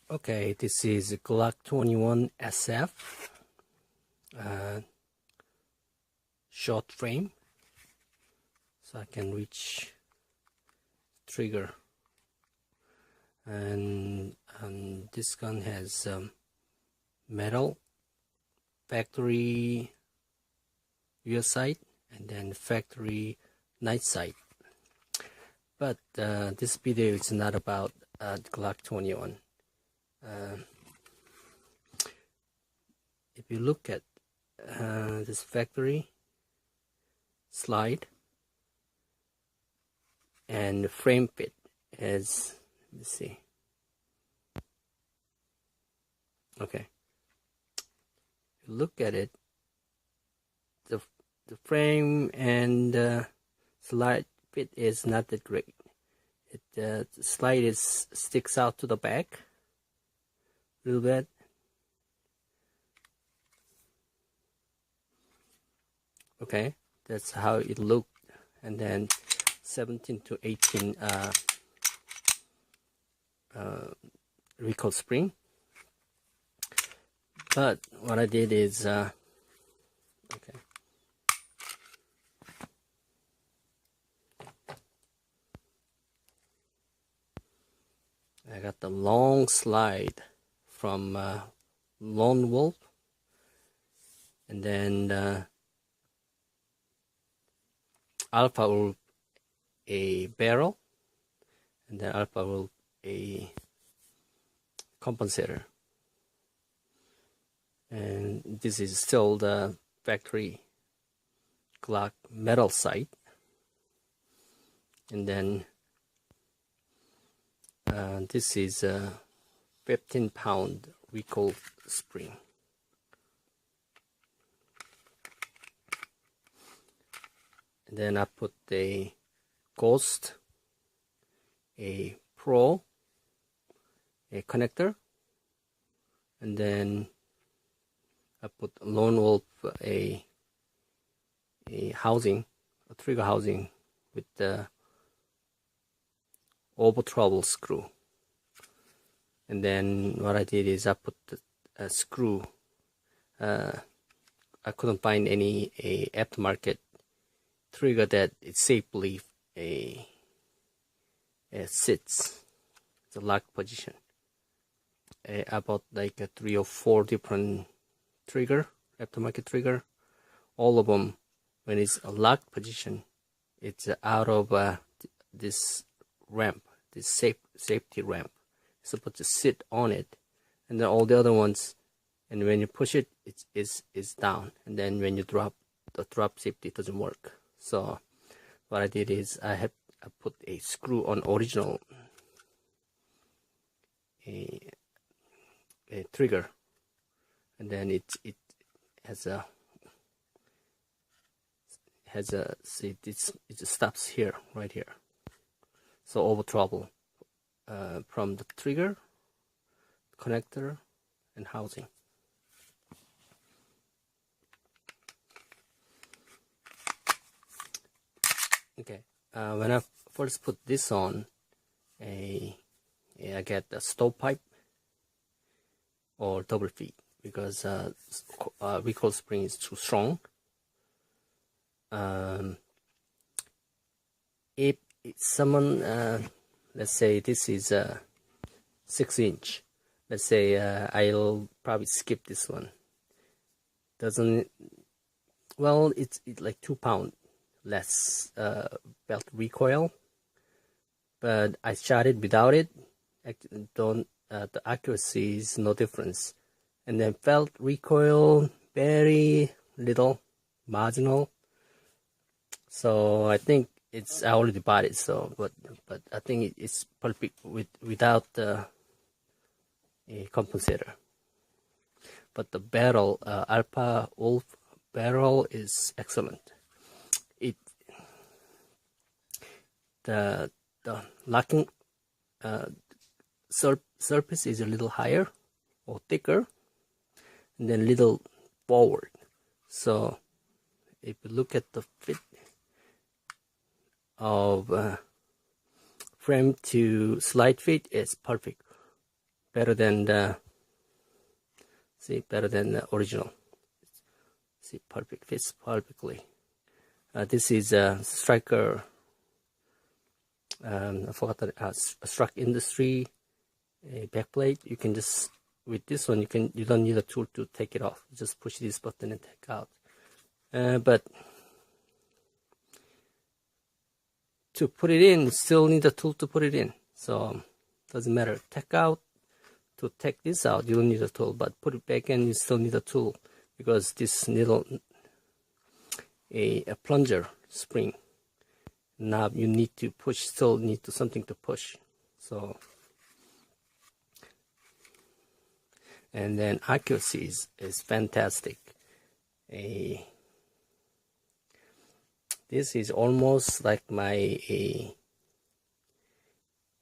Okay, this is Glock 21 SF short frame, so I can reach trigger, and this gun has metal factory rear sight and then factory night sight. But this video is not about Glock 21. If you look at this factory slide and the frame fit is, let me see. Okay, look at it. The frame and slide fit is not that great. The slide sticks out to the back a little bit. Okay, that's how it looked. And then 17 to 18 recoil spring. But what I did is okay, I got the long slide from Lone Wolf, and then Alpha Wolf a barrel, and then Alpha Wolf a compensator. And this is still the factory Glock metal sight, and then this is a 15-pound recoil spring. And then I put a Ghost, a Pro, a connector, and then I put Lone Wolf a housing, a trigger housing with the over trouble screw. And then what I did is I put a screw. I couldn't find any aftermarket trigger that it safely sits the lock position. I bought like 3 or 4 different trigger, aftermarket trigger. All of them, when it's a lock position, it's out of this ramp, this safety ramp. It's supposed to sit on it, and then all the other ones, and when you push it, it's down, and then when you drop, the drop safety doesn't work. So what I did is I put a screw on original a trigger, and then it has a see, it stops here, right here. So over trouble from the trigger, connector, and housing. Okay, when I first put this on, I get a stovepipe or double feed because recoil spring is too strong. If someone, let's say this is a 6-inch, let's say I'll probably skip this one. Doesn't, well, it's like 2 pounds less belt recoil, but I shot it without it. The accuracy is no difference, and then felt recoil very little, marginal. So I think I already bought it. So, but I think it's perfect without a compensator. But the barrel, Alpha Wolf barrel is excellent. The locking surface is a little higher or thicker, and then little forward. So if you look at the fit of frame to slide fit, it's perfect. better than the original. See, perfect, fits perfectly. This is a Striker. I forgot that Struck Industry backplate. You can just, with this one, you don't need a tool to take it off. You just push this button and take out. But to put it in, you still need a tool to put it in. So doesn't matter. Take out, to take this out, you don't need a tool. But put it back in, you still need a tool, because this little a plunger spring knob you need to push, still need to something to push. So, and then accuracy is fantastic. This is almost like my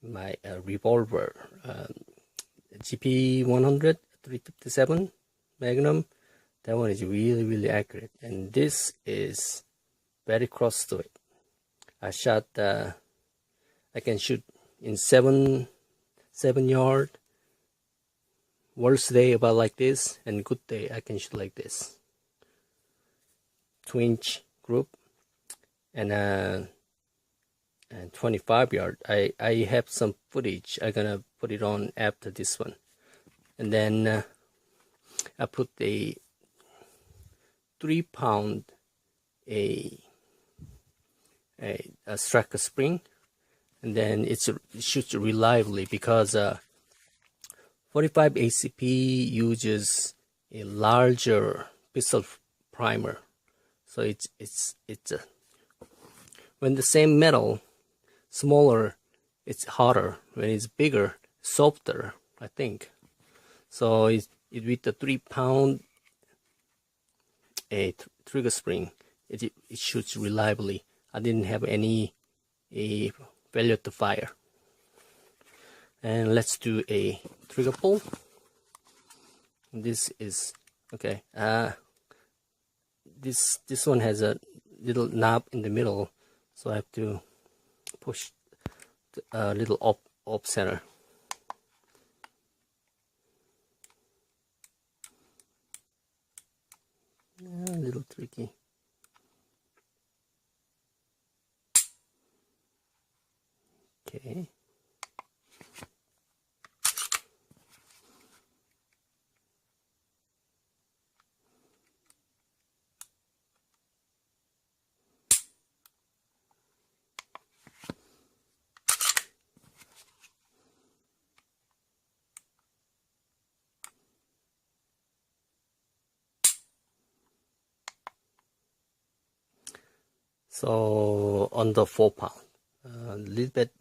revolver, GP100 357 Magnum. That one is really accurate, and this is very close to it. I can shoot in 7 yard. Worst day about like this, and good day I can shoot like this. 2-inch group, and 25 yard. I have some footage. I'm gonna put it on after this one, and then I put a 3-pound a Striker spring, and then it shoots reliably, because 45 ACP uses a larger pistol primer. So it's when the same metal smaller, it's harder. When it's bigger, softer, I think. So it with the 3-pound trigger spring, it shoots reliably. I didn't have any failure to fire. And let's do a trigger pull. This is okay. This one has a little knob in the middle, so I have to push a little up center. A little tricky. Okay. So under 4 pound, a little bit,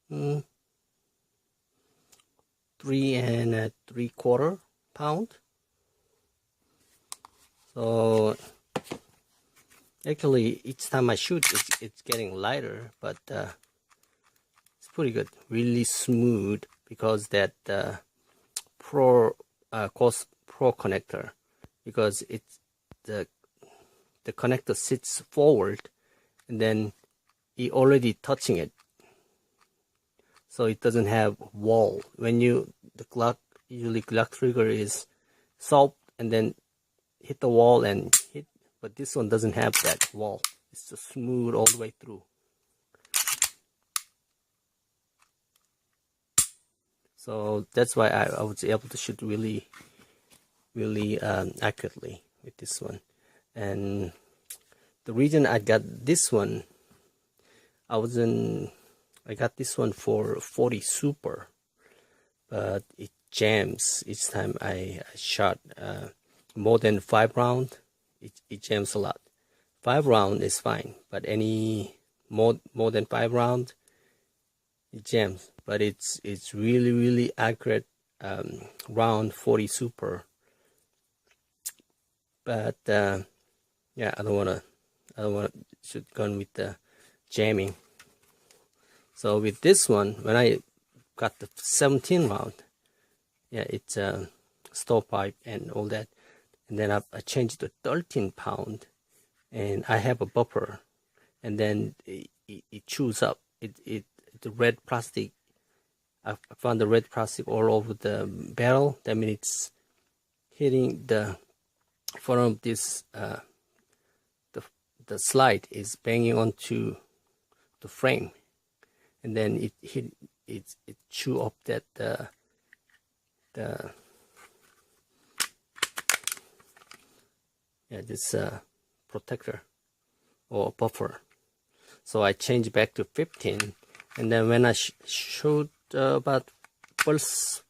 3 3/4 pound. So actually, each time I shoot, it's getting lighter, but it's pretty good, really smooth, because that Pro connector, because it's the connector sits forward, and then it already touching it, so it doesn't have wall. When the Glock, usually Glock trigger is soft and then hit the wall and hit, but this one doesn't have that wall. It's just smooth all the way through. So that's why I was able to shoot really accurately with this one. And the reason I got this one, I got this one for 40 Super, but it jams each time I shot. More than 5 rounds, it jams a lot. 5 rounds is fine, but any more than 5 rounds, it jams. But it's really accurate round 40 Super. But yeah, I don't wanna shoot gun with the jamming. So with this one, when I got the 17 round, yeah, it's stovepipe and all that, and then I changed to 13 pound, and I have a buffer, and then it chews up. The red plastic, I found the red plastic all over the barrel. That means it's hitting the front of this, the slide is banging onto the frame, and then it chew up that this protector or buffer. So I changed back to 15, and then when I showed about first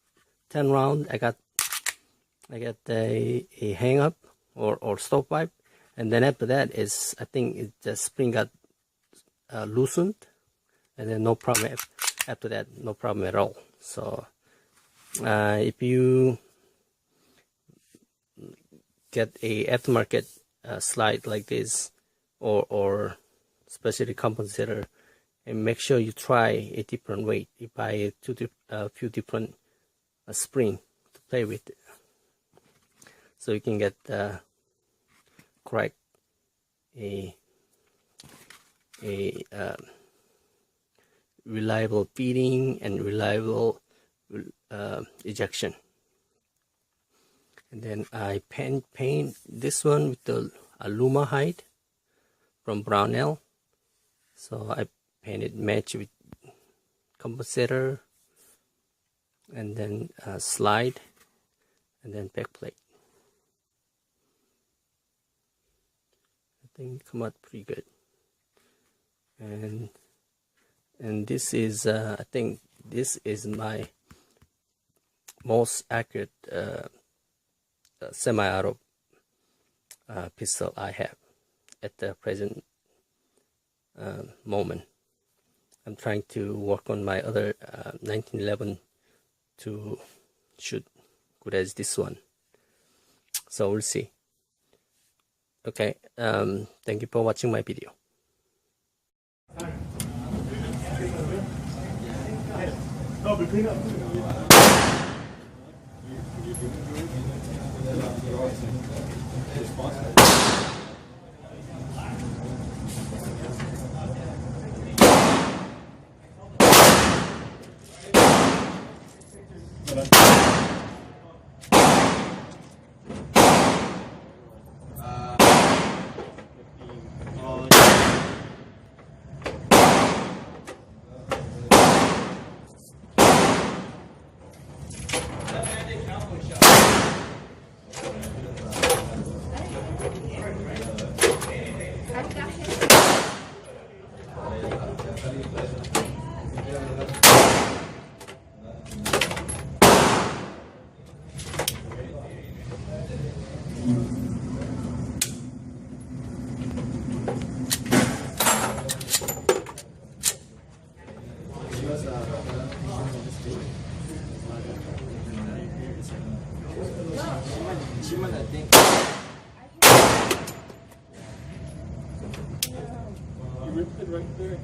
10 round, I got a hang up or stovepipe, and then after that is, I think the spring got loosened, and then no problem after that, no problem at all. So if you get a aftermarket slide like this, or especially compensator, and make sure you try a different weight. You buy a few different spring to play with, so you can get correct a reliable feeding and reliable ejection. And then I paint this one with the Aluma hide from Brownell. So I painted match with compensator, and then slide, and then back plate. I think it come out pretty good. And this is I think this is my most accurate semi-auto pistol I have at the present moment. I'm trying to work on my other 1911 to shoot good as this one, so we'll see. Okay, thank you for watching my video. Right there.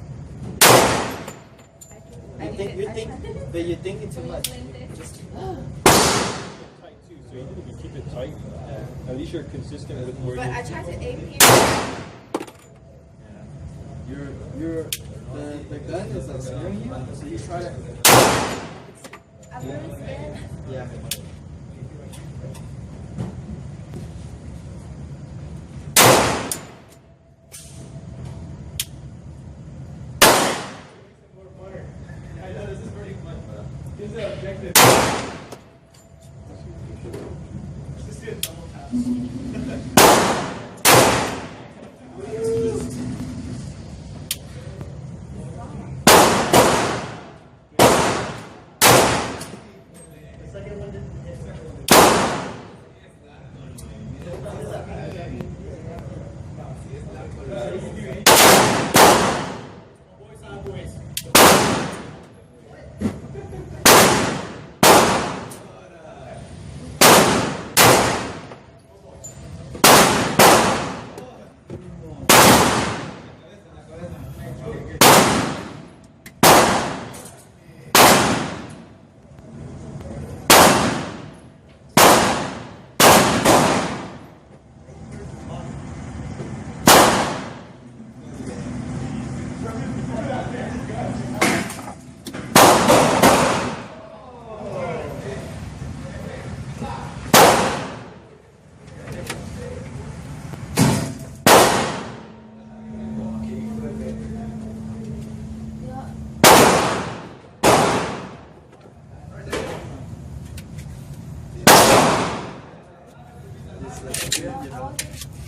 You think it's too much. Just tight too. So even if you keep it tight, at least you're consistent with where. But I tried to aim here. You're the gun is like scaring you, so you try to. I'm really scared. Yeah. I'll